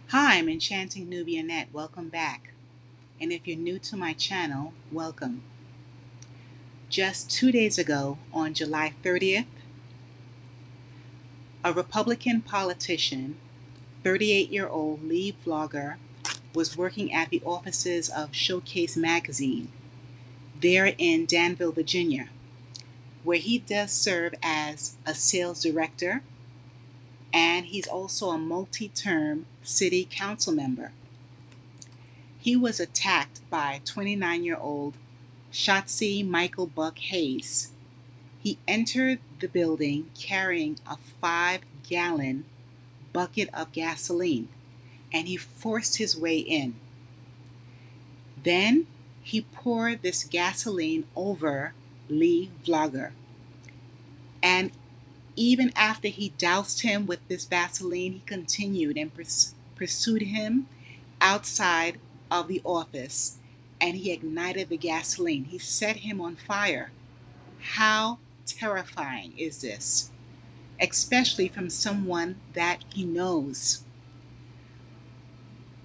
Hi, I'm Enchanting Nubia Net. Welcome back. And if you're new to my channel, welcome. Just 2 days ago, on July 30th, a Republican politician, 38-year-old Lee Vlogger, was working at the offices of Showcase Magazine there in Danville, Virginia, where he does serve as a sales director and he's also a multi-term city council member. He was attacked by 29-year-old Shotzi Michael Buck Hayes. He entered the building carrying a 5-gallon bucket of gasoline and he forced his way in. Then he poured this gasoline over Lee Vlogger. And even after he doused him with this Vaseline, he continued and pursued him outside of the office and he ignited the gasoline. He set him on fire. How terrifying is this? Especially from someone that he knows.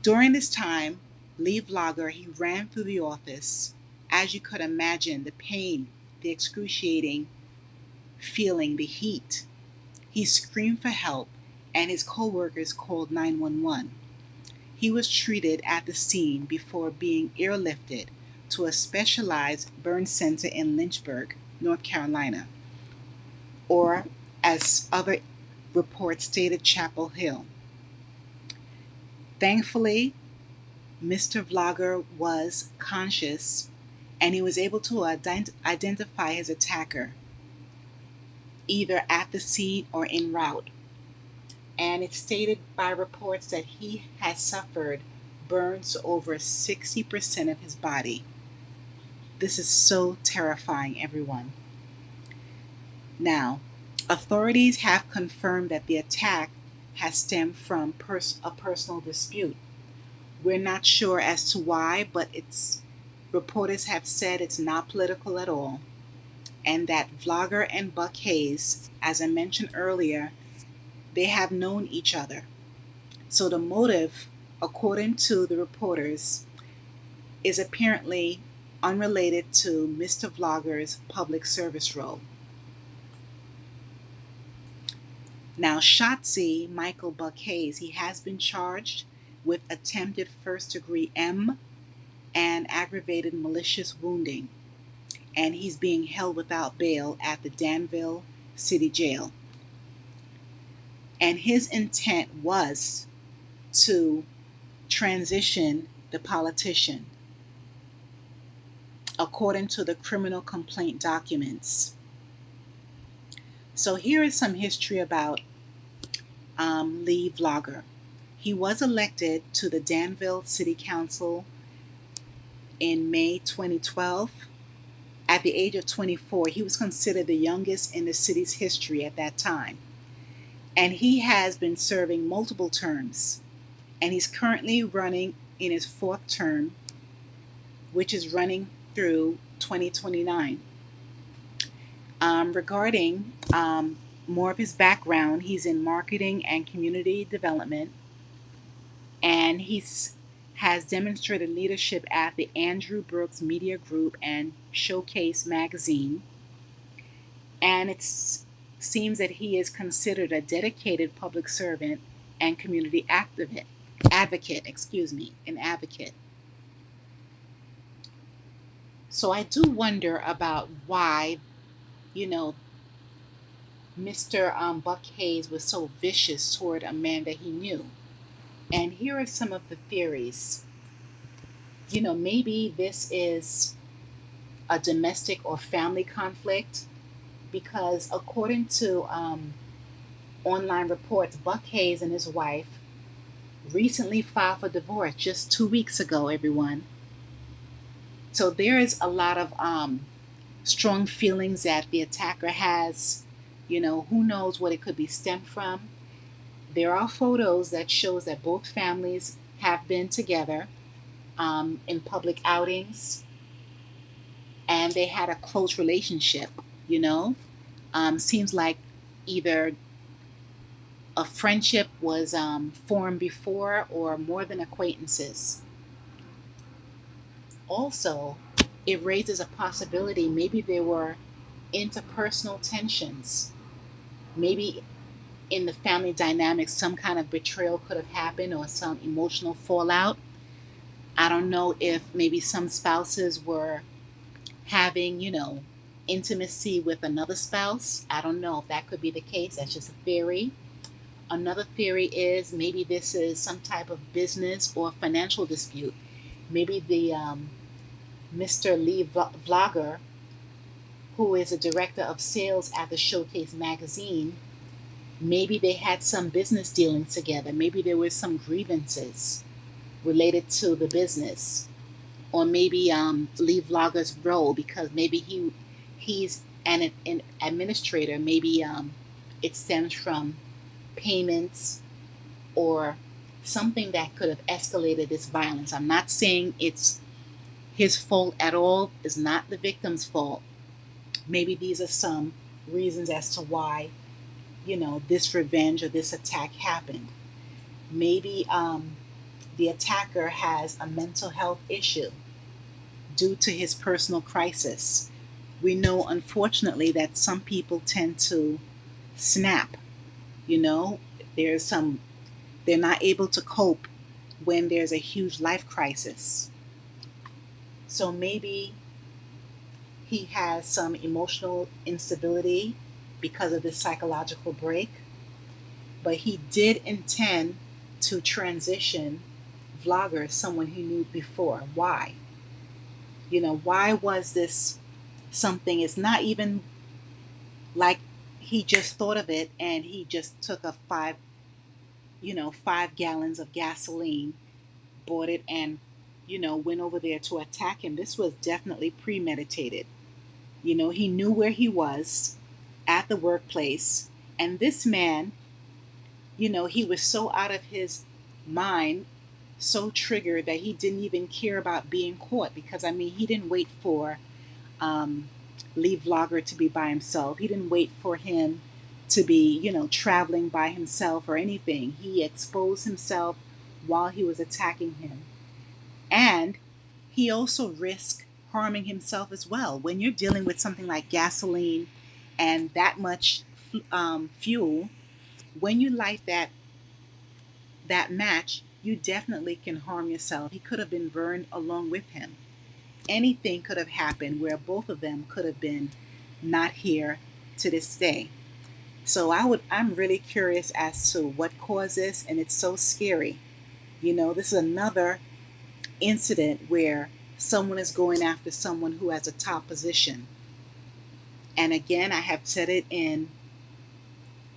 During this time, Lee Vlogger, he ran through the office. As you could imagine, the pain, the excruciating feeling, the heat. He screamed for help and his co-workers called 911. He was treated at the scene before being airlifted to a specialized burn center in Lynchburg, North Carolina, or as other reports stated, Chapel Hill. Thankfully, Mr. Vlogger was conscious and he was able to identify his attacker either at the scene or en route. And it's stated by reports that he has suffered burns to over 60% of his body. This is so terrifying, everyone. Now, authorities have confirmed that the attack has stemmed from a personal dispute. We're not sure as to why, but reporters have said it's not political at all, and that Vlogger and Buck Hayes, as I mentioned earlier, they have known each other. So the motive, according to the reporters, is apparently unrelated to Mr. Vlogger's public service role. Now, Shotzi Michael Buck Hayes, he has been charged with attempted first-degree M and aggravated malicious wounding, and he's being held without bail at the Danville City Jail. And his intent was to transition the politician, according to the criminal complaint documents. So here is some history about Lee Vlogger. He was elected to the Danville City Council in May 2012. At the age of 24, he was considered the youngest in the city's history at that time. And he has been serving multiple terms. And he's currently running in his fourth term, which is running through 2029. Regarding more of his background, he's in marketing and community development, and has demonstrated leadership at the Andrew Brooks Media Group and Showcase Magazine. And it seems that he is considered a dedicated public servant and community advocate. An advocate. So I do wonder about why, you know, Mr. Buck Hayes was so vicious toward a man that he knew. And here are some of the theories. Maybe this is a domestic or family conflict because, according to online reports, Buck Hayes and his wife recently filed for divorce just 2 weeks ago, everyone. So there is a lot of strong feelings that the attacker has. Who knows what it could be stemmed from. There are photos that shows that both families have been together in public outings, and they had a close relationship. Seems like either a friendship was formed before or more than acquaintances. Also, it raises a possibility maybe there were interpersonal tensions. Maybe in the family dynamics, some kind of betrayal could have happened or some emotional fallout. I don't know if maybe some spouses were having, intimacy with another spouse. I don't know if that could be the case. That's just a theory. Another theory is maybe this is some type of business or financial dispute. Maybe the Mr. Lee Vlogger, who is a director of sales at the Showcase magazine, maybe they had some business dealings together. Maybe there were some grievances related to the business, or maybe Lee Vlogger's role, because maybe he's an administrator. Maybe it stems from payments or something that could have escalated this violence. I'm not saying it's his fault at all. It's not the victim's fault. Maybe these are some reasons as to why this revenge or this attack happened. Maybe the attacker has a mental health issue due to his personal crisis. We know, unfortunately, that some people tend to snap. You know, there's some, they're not able to cope when there's a huge life crisis. So maybe he has some emotional instability because of this psychological break, but he did intend to transition Vlogger, someone he knew before. Why? Why was this something? It's not even like he just thought of it and he just took a 5 gallons of gasoline, bought it, and, went over there to attack him. This was definitely premeditated. He knew where he was at the workplace. And this man, he was so out of his mind, so triggered that he didn't even care about being caught, because I mean he didn't wait for um, Lee Vlogger to be by himself. He didn't wait for him to be traveling by himself or anything. He exposed himself while he was attacking him, and he also risked harming himself as well. When you're dealing with something like gasoline and that much fuel, when you light that match, you definitely can harm yourself. He could have been burned along with him. Anything could have happened where both of them could have been not here to this day. So I'm really curious as to what caused this, and it's so scary. This is another incident where someone is going after someone who has a top position. And again, I have said it in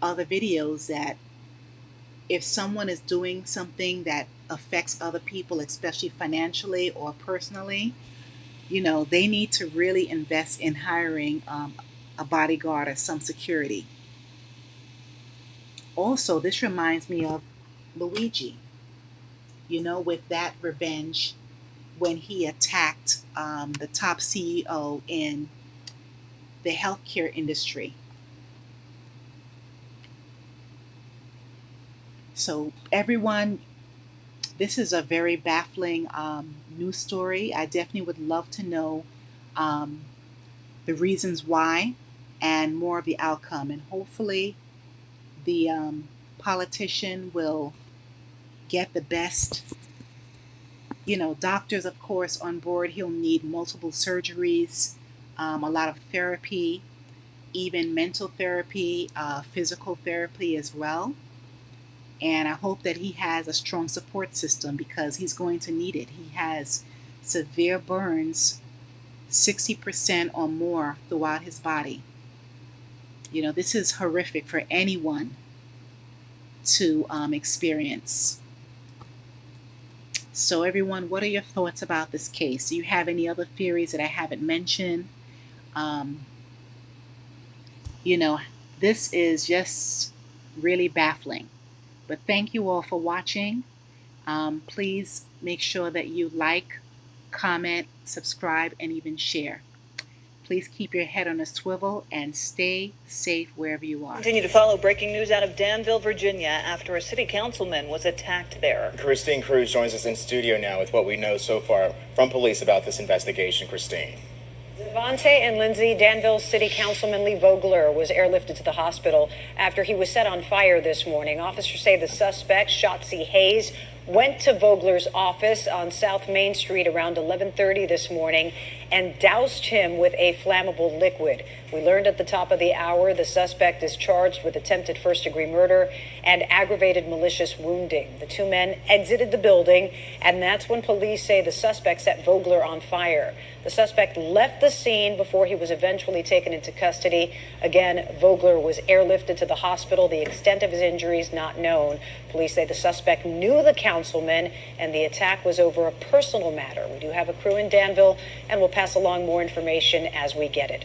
other videos that if someone is doing something that affects other people, especially financially or personally, they need to really invest in hiring a bodyguard or some security. Also, this reminds me of Luigi, with that revenge when he attacked the top CEO in the healthcare industry. So, everyone, this is a very baffling news story. I definitely would love to know um, the reasons why and more of the outcome. And hopefully, the politician will get the best, doctors, of course, on board. He'll need multiple surgeries, a lot of therapy, even mental therapy, physical therapy as well. And I hope that he has a strong support system because he's going to need it. He has severe burns, 60% or more throughout his body. This is horrific for anyone to experience. So, everyone, what are your thoughts about this case? Do you have any other theories that I haven't mentioned? Um, you know, this is just really baffling. But thank you all for watching. Please make sure that you like, comment, subscribe, and even share. please keep your head on a swivel and stay safe wherever you are. Continue to follow breaking news out of Danville, Virginia, after a city councilman was attacked there. Christine Cruz joins us in studio now with what we know so far from police about this investigation. Christine. Devontae and Lindsay, Danville City Councilman Lee Vogler was airlifted to the hospital after he was set on fire this morning. Officers say the suspect, Shotzi Hayes, went to Vogler's office on South Main Street around 11:30 this morning and doused him with a flammable liquid. We learned at the top of the hour the suspect is charged with attempted first-degree murder and aggravated malicious wounding. The two men exited the building, and that's when police say the suspect set Vogler on fire. The suspect left the scene before he was eventually taken into custody. Again, Vogler was airlifted to the hospital. The extent of his injuries not known. Police say the suspect knew the councilman and the attack was over a personal matter. We do have a crew in Danville, and we'll pass along more information as we get it.